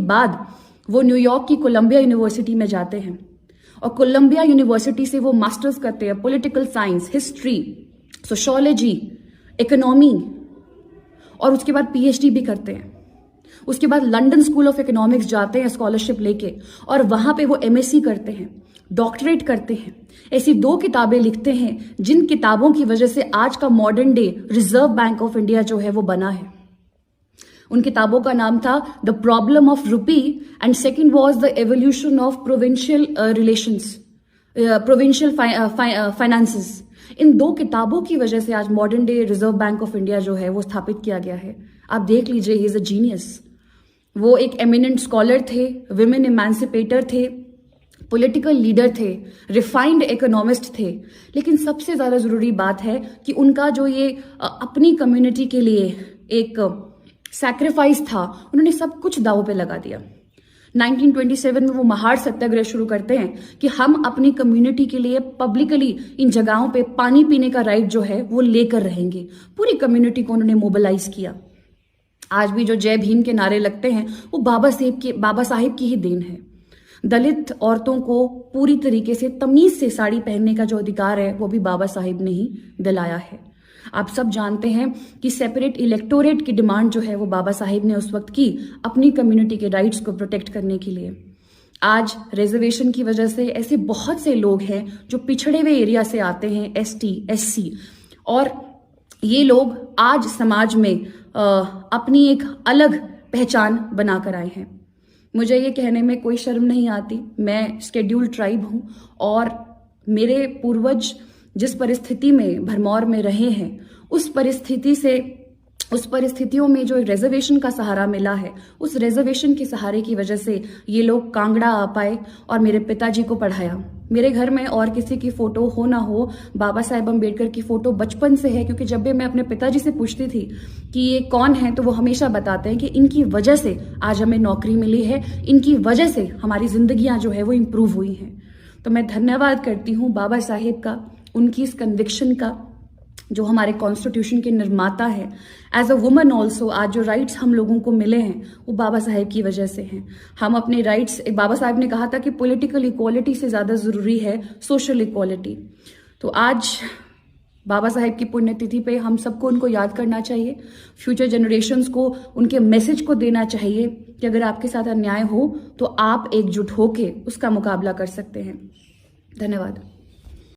बाद वो न्यूयॉर्क की कोलंबिया यूनिवर्सिटी में जाते हैं और कोलंबिया यूनिवर्सिटी से वो मास्टर्स करते हैं political science, history, sociology, economy और उसके बाद पीएचडी भी करते हैं। उसके बाद लंदन स्कूल ऑफ इकोनॉमिक्स जाते हैं स्कॉलरशिप लेके और वहां पे वो एमएससी करते हैं, डॉक्टरेट करते हैं। ऐसी 2 किताबें लिखते हैं जिन किताबों की वजह से आज का modern day reserve bank of India जो है वो बना है। उन किताबों का नाम था the problem of rupee and second was the evolution of provincial relations, provincial finances. इन 2 किताबों की वजह से आज modern day reserve bank of India जो है वो स्थापित किया गया है। आप देख लीजिए, ही इज अ जीनियस। वो एक एमिनेंट स्कॉलर थे, विमेन इमेंसिपेटर थे, पॉलिटिकल लीडर थे, रिफाइंड इकोनॉमिस्ट थे। लेकिन सबसे ज्यादा जरूरी बात है कि उनका जो ये अपनी कम्युनिटी के लिए एक सैक्रिफाइस था, उन्होंने सब कुछ दांव पे लगा दिया। 1927 में वो महार सत्याग्रह शुरू करते हैं कि हम अपनी कम्युनिटी के लिए पब्लिकली इन जगहों पे पानी पीने का राइट जो है वो लेकर रहेंगे। पूरी कम्युनिटी को उन्होंने मोबिलाइज किया। आज भी जो जय भीम के नारे लगते हैं वो बाबा साहेब की ही देन है। दलित औरतों को पूरी तरीके से तमीज से साड़ी पहनने का जो अधिकार है वो भी बाबा साहेब ने ही दिलाया है। आप सब जानते हैं कि सेपरेट इलेक्टोरेट की डिमांड जो है वो बाबा साहेब ने उस वक्त की अपनी कम्युनिटी के राइट्स को प्रोटेक्ट करने के लिए। आज रिजर्वेशन की वजह से ऐसे बहुत से लोग हैं जो पिछड़े हुए एरिया से आते हैं, एसटी, एससी, और ये लोग आज समाज में अपनी एक अलग पहचान बनाकर आए हैं। मुझे ये कहने में कोई शर्म नहीं आती, मैं शेड्यूल्ड ट्राइब हूँ और मेरे पूर्वज जिस परिस्थिति में भरमौर में रहे हैं उस परिस्थितियों में जो रिजर्वेशन का सहारा मिला है, उस रिजर्वेशन के सहारे की वजह से ये लोग कांगड़ा आ पाए और मेरे पिताजी को पढ़ाया। मेरे घर में और किसी की फोटो हो ना हो, बाबा साहेब अम्बेडकर की फोटो बचपन से है, क्योंकि जब भी मैं अपने पिताजी से पूछती थी कि ये कौन है तो वो हमेशा बताते हैं कि इनकी वजह से आज हमें नौकरी मिली है, इनकी वजह से हमारी जिंदगियां जो है वो इम्प्रूव हुई हैं। तो मैं धन्यवाद करती हूँ बाबा साहेब का, उनकी इस कन्विक्शन का, जो हमारे कॉन्स्टिट्यूशन के निर्माता है। एज अ वुमन ऑल्सो आज जो राइट्स हम लोगों को मिले हैं वो बाबा साहेब की वजह से हैं। हम अपने राइट्स, बाबा साहेब ने कहा था कि पॉलिटिकल इक्वालिटी से ज्यादा जरूरी है सोशल इक्वालिटी। तो आज बाबा साहेब की पुण्यतिथि पे हम सबको उनको याद करना चाहिए, फ्यूचर जनरेशन्स को उनके मैसेज को देना चाहिए कि अगर आपके साथ अन्याय हो तो आप एकजुट होके उसका मुकाबला कर सकते हैं। धन्यवाद।